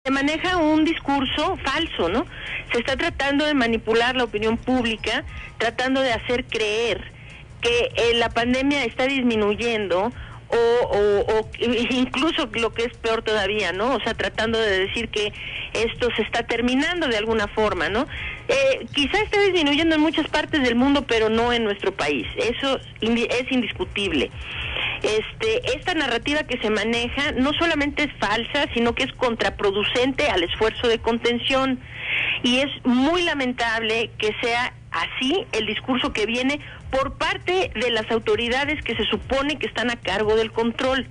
Se maneja un discurso falso, ¿no? Se está tratando de manipular la opinión pública, tratando de hacer creer que la pandemia está disminuyendo o incluso lo que es peor todavía, ¿no? O sea, tratando de decir que esto se está terminando de alguna forma, ¿no? Quizá esté disminuyendo en muchas partes del mundo, pero no en nuestro país. Eso es indiscutible. Esta narrativa que se maneja no solamente es falsa, sino que es contraproducente al esfuerzo de contención. Y es muy lamentable que sea así el discurso que viene por parte de las autoridades que se supone que están a cargo del control.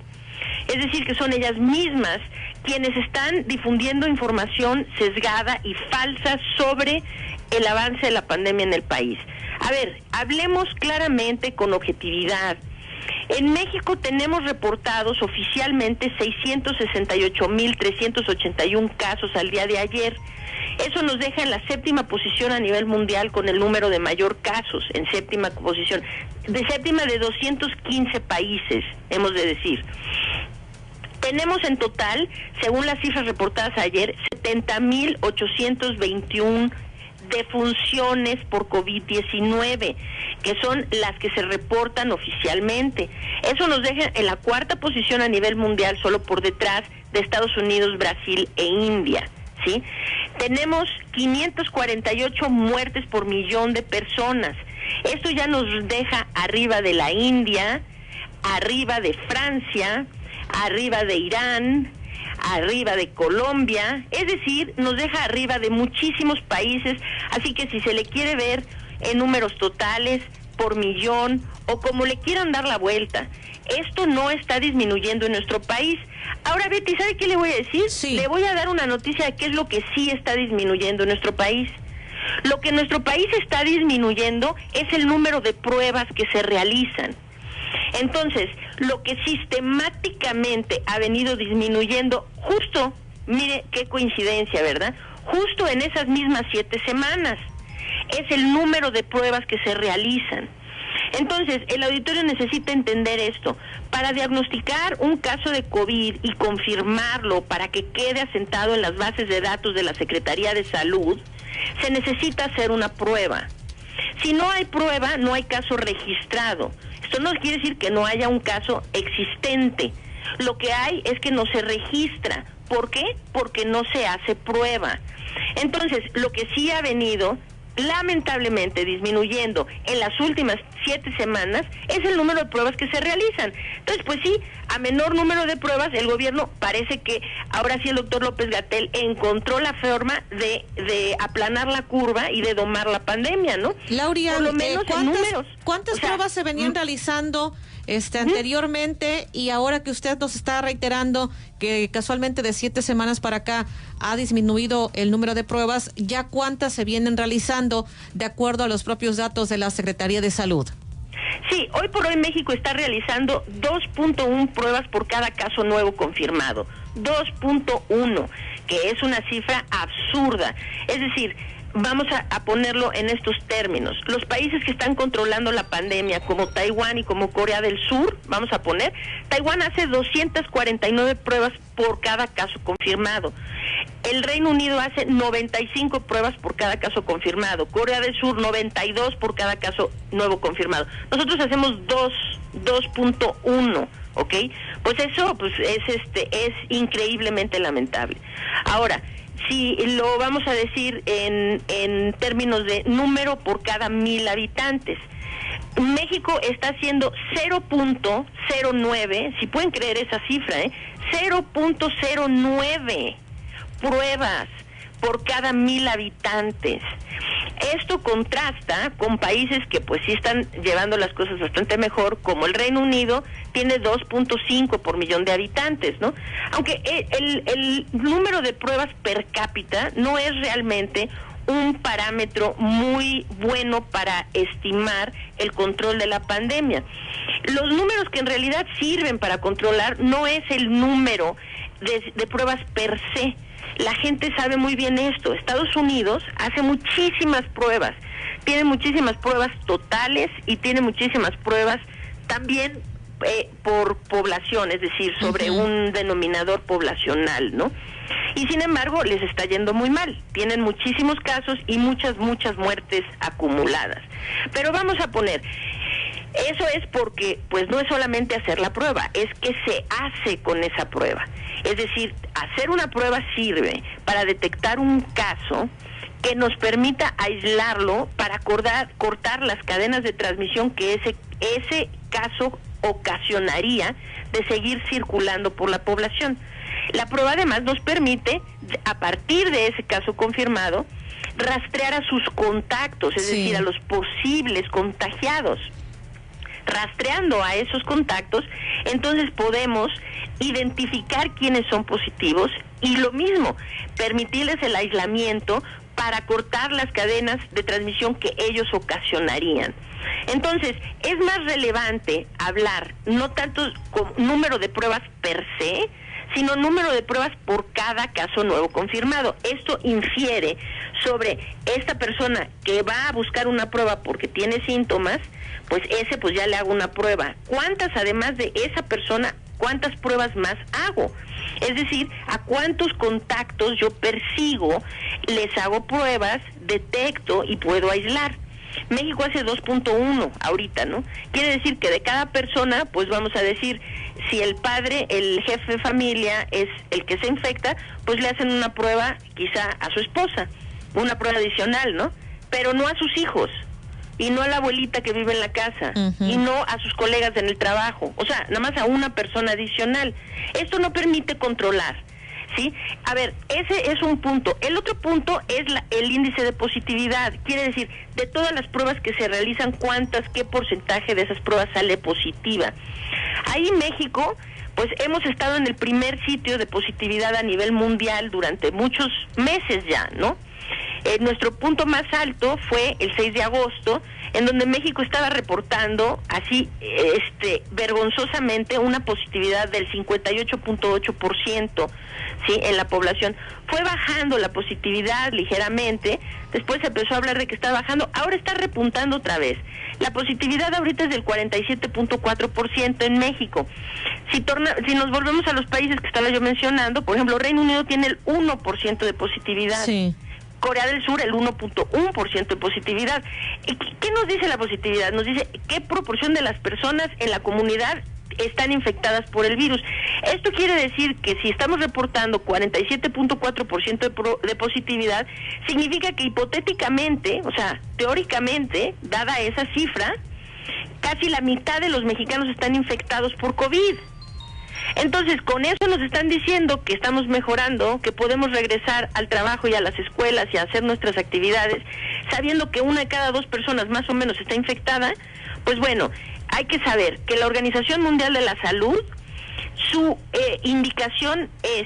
Es decir, que son ellas mismas quienes están difundiendo información sesgada y falsa sobre el avance de la pandemia en el país. A ver, hablemos claramente con objetividad. En México tenemos reportados oficialmente 668,381 casos al día de ayer. Eso nos deja en la 7ª posición a nivel mundial con el número de mayor casos, en 7ª posición, de 7ª de 215 países, hemos de decir. Tenemos en total, según las cifras reportadas ayer, 70,821 defunciones por COVID-19, que son las que se reportan oficialmente. Eso nos deja en la 4ª posición a nivel mundial, solo por detrás de Estados Unidos, Brasil e India, ¿sí? Tenemos 548 muertes por millón de personas. Esto ya nos deja arriba de la India, arriba de Francia, arriba de Irán, arriba de Colombia, es decir, nos deja arriba de muchísimos países, así que si se le quiere ver en números totales, por millón, o como le quieran dar la vuelta, esto no está disminuyendo en nuestro país. Ahora, Betty, ¿sabe qué le voy a decir? Sí. Le voy a dar una noticia de qué es lo que sí está disminuyendo en nuestro país. Lo que en nuestro país está disminuyendo es el número de pruebas que se realizan. Entonces, lo que sistemáticamente ha venido disminuyendo, justo, mire qué coincidencia, ¿verdad? Justo en esas mismas 7 semanas, es el número de pruebas que se realizan. Entonces, el auditorio necesita entender esto. Para diagnosticar un caso de COVID y confirmarlo para que quede asentado en las bases de datos de la Secretaría de Salud, se necesita hacer una prueba. Si no hay prueba, no hay caso registrado. Esto no quiere decir que no haya un caso existente. Lo que hay es que no se registra. ¿Por qué? Porque no se hace prueba. Entonces, lo que sí ha venido lamentablemente disminuyendo en las últimas 7 semanas es el número de pruebas que se realizan. Entonces, pues sí, a menor número de pruebas, el gobierno parece que ahora sí el doctor López-Gatell encontró la forma de aplanar la curva y de domar la pandemia, ¿no? Lauria, por lo menos en números. ¿Cuántas pruebas se venían realizando anteriormente, y ahora que usted nos está reiterando que casualmente de 7 semanas para acá ha disminuido el número de pruebas, ya cuántas se vienen realizando de acuerdo a los propios datos de la Secretaría de Salud? Sí, hoy por hoy México está realizando 2.1 pruebas por cada caso nuevo confirmado. 2.1, que es una cifra absurda. Es decir, vamos a ponerlo en estos términos. Los países que están controlando la pandemia, como Taiwán y como Corea del Sur, vamos a poner, Taiwán hace 249 pruebas por cada caso confirmado. El Reino Unido hace 95 pruebas por cada caso confirmado. Corea del Sur 92 por cada caso nuevo confirmado. Nosotros hacemos 2.1, ¿ok? Pues eso es increíblemente lamentable. Ahora, si lo vamos a decir en términos de número por cada 1,000 habitantes, México está haciendo 0.09, si pueden creer esa cifra, 0.09 pruebas por cada 1,000 habitantes. Esto contrasta con países que pues sí están llevando las cosas bastante mejor, como el Reino Unido tiene 2.5 por millón de habitantes, ¿no? Aunque el número de pruebas per cápita no es realmente un parámetro muy bueno para estimar el control de la pandemia. Los números que en realidad sirven para controlar no es el número de pruebas per se. La gente sabe muy bien esto. Estados Unidos hace muchísimas pruebas, tiene muchísimas pruebas totales y tiene muchísimas pruebas también por población, es decir, sobre un denominador poblacional, ¿no? Y sin embargo, les está yendo muy mal. Tienen muchísimos casos y muchas muertes acumuladas. Pero vamos a poner, eso es porque, pues no es solamente hacer la prueba, es que se hace con esa prueba. Es decir, hacer una prueba sirve para detectar un caso que nos permita aislarlo para cortar las cadenas de transmisión que ese caso ocasionaría de seguir circulando por la población. La prueba además nos permite, a partir de ese caso confirmado, rastrear a sus contactos, es decir, a los posibles contagiados. Rastreando a esos contactos, entonces podemos identificar quiénes son positivos y lo mismo, permitirles el aislamiento para cortar las cadenas de transmisión que ellos ocasionarían. Entonces, es más relevante hablar no tanto con número de pruebas per se, sino número de pruebas por cada caso nuevo confirmado. Esto infiere sobre esta persona que va a buscar una prueba porque tiene síntomas, pues ya le hago una prueba. ¿Cuántas, además de esa persona, cuántas pruebas más hago? Es decir, a cuántos contactos yo persigo, les hago pruebas, detecto y puedo aislar. México hace 2.1 ahorita, ¿no? Quiere decir que de cada persona, pues vamos a decir, si el padre, el jefe de familia es el que se infecta, pues le hacen una prueba quizá a su esposa, una prueba adicional, ¿no? Pero no a sus hijos, y no a la abuelita que vive en la casa, y no a sus colegas en el trabajo, o sea, nada más a una persona adicional. Esto no permite controlar, ¿sí? A ver, ese es un punto. El otro punto es el índice de positividad, quiere decir, de todas las pruebas que se realizan, qué porcentaje de esas pruebas sale positiva. Ahí México, pues hemos estado en el primer sitio de positividad a nivel mundial durante muchos meses ya, ¿no? Nuestro punto más alto fue el 6 de agosto, en donde México estaba reportando así, vergonzosamente, una positividad del 58.8%, ¿sí?, en la población. Fue bajando la positividad ligeramente, después se empezó a hablar de que está bajando, ahora está repuntando otra vez. La positividad ahorita es del 47.4% en México. Si nos volvemos a los países que estaba yo mencionando, por ejemplo, Reino Unido tiene el 1% de positividad. Sí. Corea del Sur el 1.1% de positividad. ¿Qué nos dice la positividad? Nos dice qué proporción de las personas en la comunidad están infectadas por el virus. Esto quiere decir que si estamos reportando 47.4% de positividad, significa que hipotéticamente, o sea, teóricamente, dada esa cifra, casi la mitad de los mexicanos están infectados por COVID. Entonces, con eso nos están diciendo que estamos mejorando, que podemos regresar al trabajo y a las escuelas y a hacer nuestras actividades, sabiendo que 1 de cada 2 personas más o menos está infectada. Pues bueno, hay que saber que la Organización Mundial de la Salud, su indicación es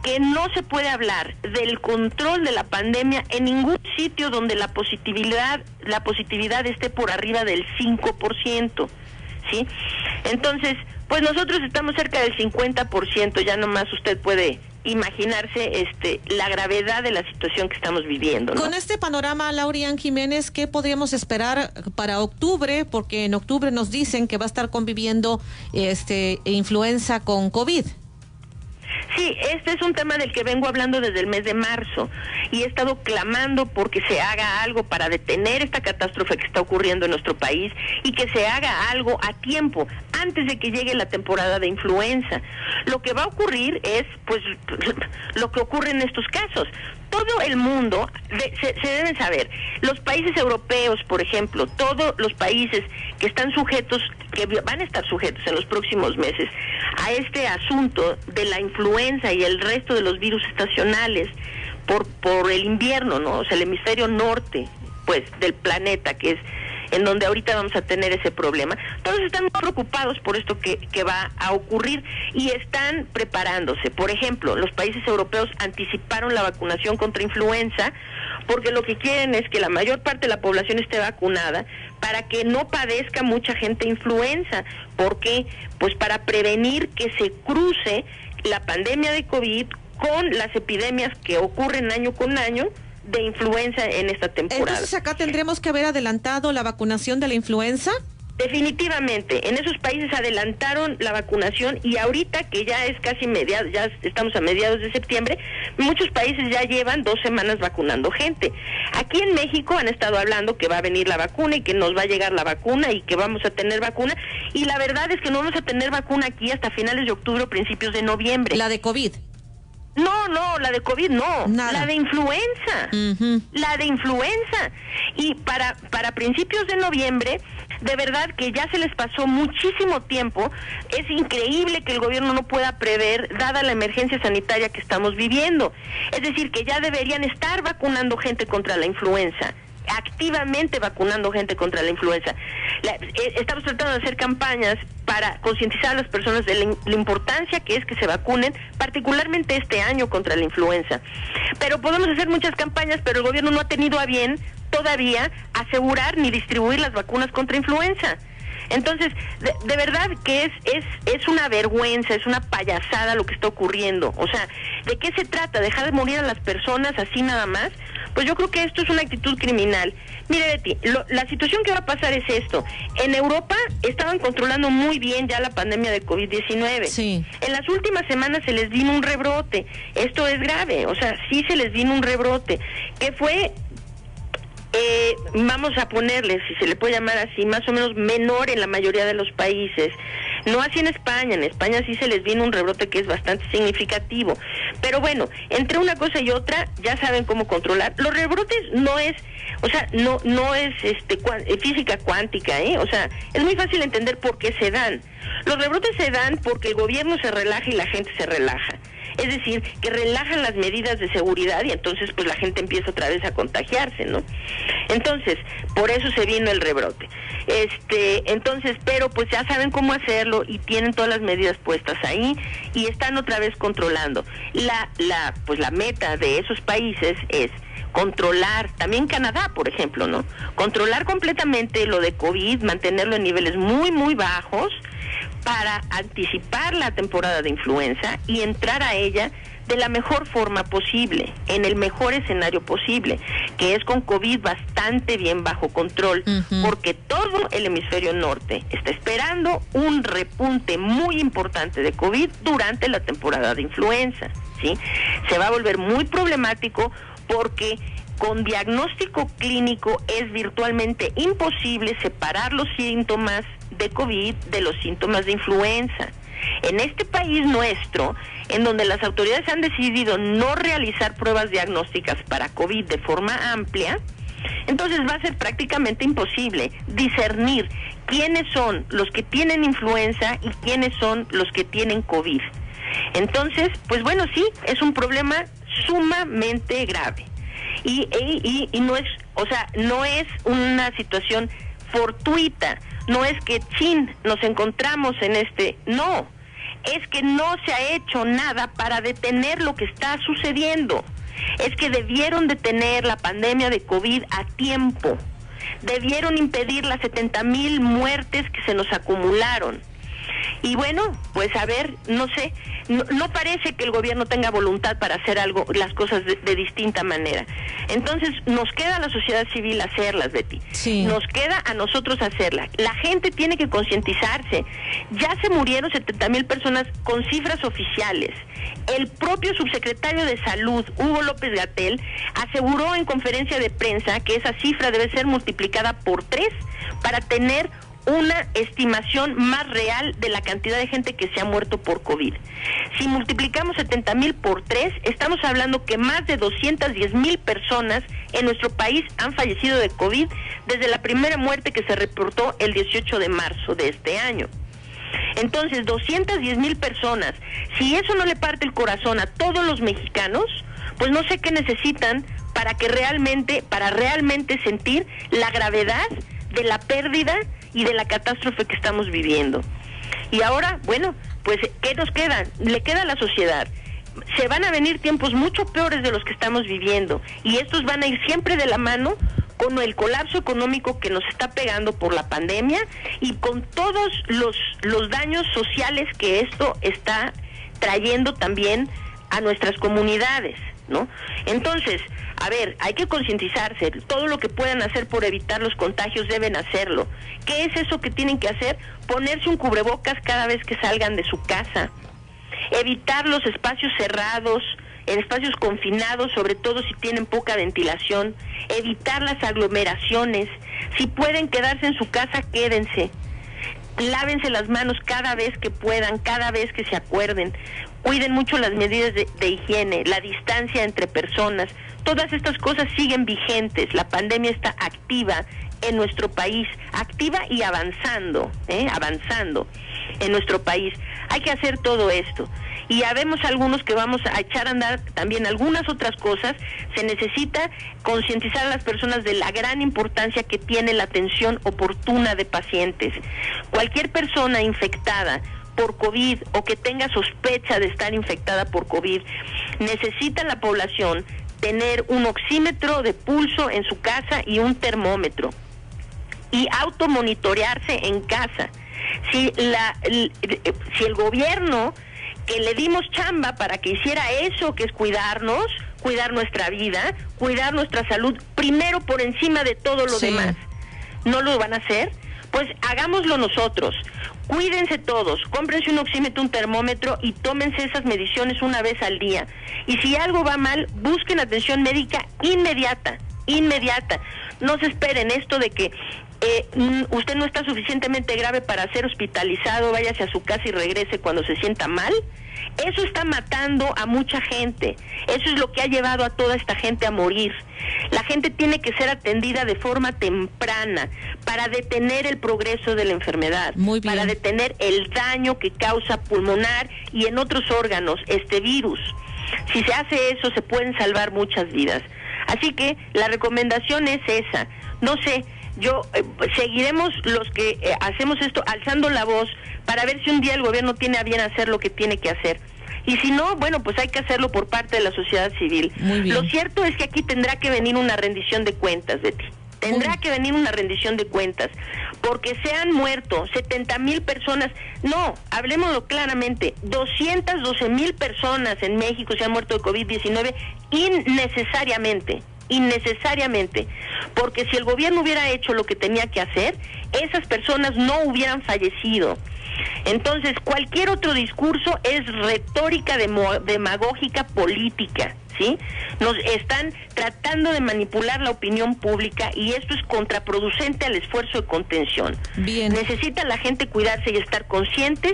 que no se puede hablar del control de la pandemia en ningún sitio donde la positividad esté por arriba del 5%, ¿sí? Entonces, pues nosotros estamos cerca del 50%, ya nomás usted puede imaginarse la gravedad de la situación que estamos viviendo, ¿no? Con este panorama, Laurian Jiménez, ¿qué podríamos esperar para octubre? Porque en octubre nos dicen que va a estar conviviendo influenza con COVID. Sí, este es un tema del que vengo hablando desde el mes de marzo y he estado clamando porque se haga algo para detener esta catástrofe que está ocurriendo en nuestro país y que se haga algo a tiempo, antes de que llegue la temporada de influenza. Lo que va a ocurrir es, pues, lo que ocurre en estos casos. Todo el mundo, se deben saber, los países europeos, por ejemplo, todos los países que están sujetos, que van a estar sujetos en los próximos meses a este asunto de la influenza y el resto de los virus estacionales por el invierno, ¿no? O sea, el hemisferio norte, pues, del planeta, que es en donde ahorita vamos a tener ese problema. Todos están muy preocupados por esto que va a ocurrir y están preparándose. Por ejemplo, los países europeos anticiparon la vacunación contra influenza porque lo que quieren es que la mayor parte de la población esté vacunada para que no padezca mucha gente influenza. ¿Por qué? Pues para prevenir que se cruce la pandemia de COVID con las epidemias que ocurren año con año de influenza en esta temporada. Entonces acá tendremos que haber adelantado la vacunación de la influenza. Definitivamente, en esos países adelantaron la vacunación y ahorita que ya es casi ya estamos a mediados de septiembre, muchos países ya llevan 2 semanas vacunando gente. Aquí en México han estado hablando que va a venir la vacuna y que nos va a llegar la vacuna y que vamos a tener vacuna, y la verdad es que no vamos a tener vacuna aquí hasta finales de octubre o principios de noviembre. La de COVID. No, la de COVID no, nada. La de influenza, la de influenza. Y para principios de noviembre, de verdad que ya se les pasó muchísimo tiempo. Es increíble que el gobierno no pueda prever, dada la emergencia sanitaria que estamos viviendo. Es decir, que ya deberían estar vacunando gente contra la influenza, activamente vacunando gente contra la influenza. Estamos tratando de hacer campañas para concientizar a las personas de la importancia que es que se vacunen, particularmente este año contra la influenza. Pero podemos hacer muchas campañas, pero el gobierno no ha tenido a bien todavía asegurar ni distribuir las vacunas contra influenza. Entonces, de verdad que es una vergüenza, es una payasada lo que está ocurriendo. O sea, ¿de qué se trata? ¿Dejar de morir a las personas así nada más? Pues yo creo que esto es una actitud criminal. Mire, Betty, la situación que va a pasar es esto. En Europa estaban controlando muy bien ya la pandemia de COVID-19. Sí. En las últimas semanas se les vino un rebrote. Esto es grave, o sea, sí se les vino un rebrote, que fue... vamos a ponerle, si se le puede llamar así, más o menos menor en la mayoría de los países. No así en España sí se les vino un rebrote que es bastante significativo. Pero bueno, entre una cosa y otra, ya saben cómo controlar. Los rebrotes no es, o sea, no es física cuántica, o sea, es muy fácil entender por qué se dan. Los rebrotes se dan porque el gobierno se relaja y la gente se relaja. Es decir, que relajan las medidas de seguridad y entonces pues la gente empieza otra vez a contagiarse, ¿no? Entonces, por eso se vino el rebrote. Entonces, pero pues ya saben cómo hacerlo y tienen todas las medidas puestas ahí y están otra vez controlando. La meta de esos países es controlar, también Canadá, por ejemplo, ¿no? Controlar completamente lo de COVID, mantenerlo en niveles muy, muy bajos, para anticipar la temporada de influenza y entrar a ella de la mejor forma posible, en el mejor escenario posible, que es con COVID bastante bien bajo control, porque todo el hemisferio norte está esperando un repunte muy importante de COVID durante la temporada de influenza, ¿sí? Se va a volver muy problemático porque con diagnóstico clínico es virtualmente imposible separar los síntomas de COVID de los síntomas de influenza. En este país nuestro, en donde las autoridades han decidido no realizar pruebas diagnósticas para COVID de forma amplia, entonces va a ser prácticamente imposible discernir quiénes son los que tienen influenza y quiénes son los que tienen COVID. Entonces, pues bueno, sí, es un problema sumamente grave. Y no es, o sea, no es una situación fortuita, no es que nos encontramos en no, es que no se ha hecho nada para detener lo que está sucediendo. Es que debieron detener la pandemia de COVID a tiempo, debieron impedir las 70,000 muertes que se nos acumularon. Y bueno, pues a ver, no sé, no parece que el gobierno tenga voluntad para hacer las cosas de distinta manera. Entonces, nos queda a la sociedad civil hacerlas, Betty. Sí. Nos queda a nosotros hacerlas. La gente tiene que concientizarse. Ya se murieron 70,000 personas con cifras oficiales. El propio subsecretario de Salud, Hugo López-Gatell, aseguró en conferencia de prensa que esa cifra debe ser multiplicada por 3 para tener una estimación más real de la cantidad de gente que se ha muerto por COVID. Si multiplicamos 70,000 por 3, estamos hablando que más de 210,000 personas en nuestro país han fallecido de COVID desde la primera muerte que se reportó el 18 de marzo de este año. Entonces, 210,000 personas, si eso no le parte el corazón a todos los mexicanos, pues no sé qué necesitan para realmente sentir la gravedad de la pérdida y de la catástrofe que estamos viviendo. Y ahora, bueno, pues ¿qué nos queda? Le queda a la sociedad. Se van a venir tiempos mucho peores de los que estamos viviendo y estos van a ir siempre de la mano con el colapso económico que nos está pegando por la pandemia y con todos los daños sociales que esto está trayendo también a nuestras comunidades, ¿no? Entonces, a ver, hay que concientizarse, todo lo que puedan hacer por evitar los contagios deben hacerlo. ¿Qué es eso que tienen que hacer? Ponerse un cubrebocas cada vez que salgan de su casa, evitar los espacios cerrados, en espacios confinados, sobre todo si tienen poca ventilación, evitar las aglomeraciones, si pueden quedarse en su casa, quédense. Lávense las manos cada vez que puedan, cada vez que se acuerden. Cuiden mucho las medidas de higiene, la distancia entre personas. Todas estas cosas siguen vigentes. La pandemia está activa en nuestro país, activa y avanzando en nuestro país. Hay que hacer todo esto. Y habemos algunos que vamos a echar a andar también algunas otras cosas. Se necesita concientizar a las personas de la gran importancia que tiene la atención oportuna de pacientes. Cualquier persona infectada por COVID o que tenga sospecha de estar infectada por COVID, necesita la población tener un oxímetro de pulso en su casa y un termómetro y automonitorearse en casa. Si el gobierno, que le dimos chamba para que hiciera eso, que es cuidarnos, cuidar nuestra vida, cuidar nuestra salud, primero por encima de todo lo demás, no lo van a hacer, pues hagámoslo nosotros. Cuídense todos, cómprense un oxímetro, un termómetro y tómense esas mediciones una vez al día. Y si algo va mal, busquen atención médica inmediata. No se esperen esto de que usted no está suficientemente grave para ser hospitalizado, váyase a su casa y regrese cuando se sienta mal. Eso está matando a mucha gente. Eso es lo que ha llevado a toda esta gente a morir. La gente tiene que ser atendida de forma temprana para detener el progreso de la enfermedad, para detener el daño que causa pulmonar y en otros órganos este virus. Si se hace eso, se pueden salvar muchas vidas. Así que la recomendación es esa. No sé, seguiremos los que hacemos esto alzando la voz para ver si un día el gobierno tiene a bien hacer lo que tiene que hacer. Y si no, bueno, pues hay que hacerlo por parte de la sociedad civil. Lo cierto es que aquí tendrá que venir una rendición de cuentas, Betty. Tendrá que venir una rendición de cuentas, porque se han muerto 70,000 personas, no, hablemoslo claramente, 212,000 personas en México se han muerto de COVID-19 innecesariamente, porque si el gobierno hubiera hecho lo que tenía que hacer, esas personas no hubieran fallecido. Entonces, cualquier otro discurso es retórica demagógica política, ¿sí? Nos están tratando de manipular la opinión pública y esto es contraproducente al esfuerzo de contención. Bien. Necesita la gente cuidarse y estar conscientes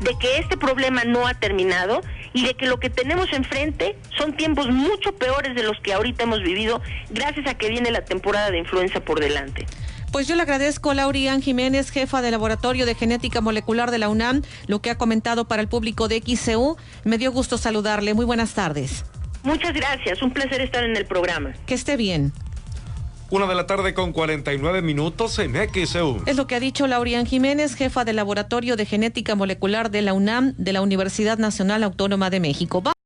de que este problema no ha terminado y de que lo que tenemos enfrente son tiempos mucho peores de los que ahorita hemos vivido, gracias a que viene la temporada de influenza por delante. Pues yo le agradezco a Laurian Jiménez, jefa del Laboratorio de Genética Molecular de la UNAM, lo que ha comentado para el público de XCU. Me dio gusto saludarle. Muy buenas tardes. Muchas gracias. Un placer estar en el programa. Que esté bien. 1:49 en XCU. Es lo que ha dicho Laurian Jiménez, jefa del Laboratorio de Genética Molecular de la UNAM, de la Universidad Nacional Autónoma de México.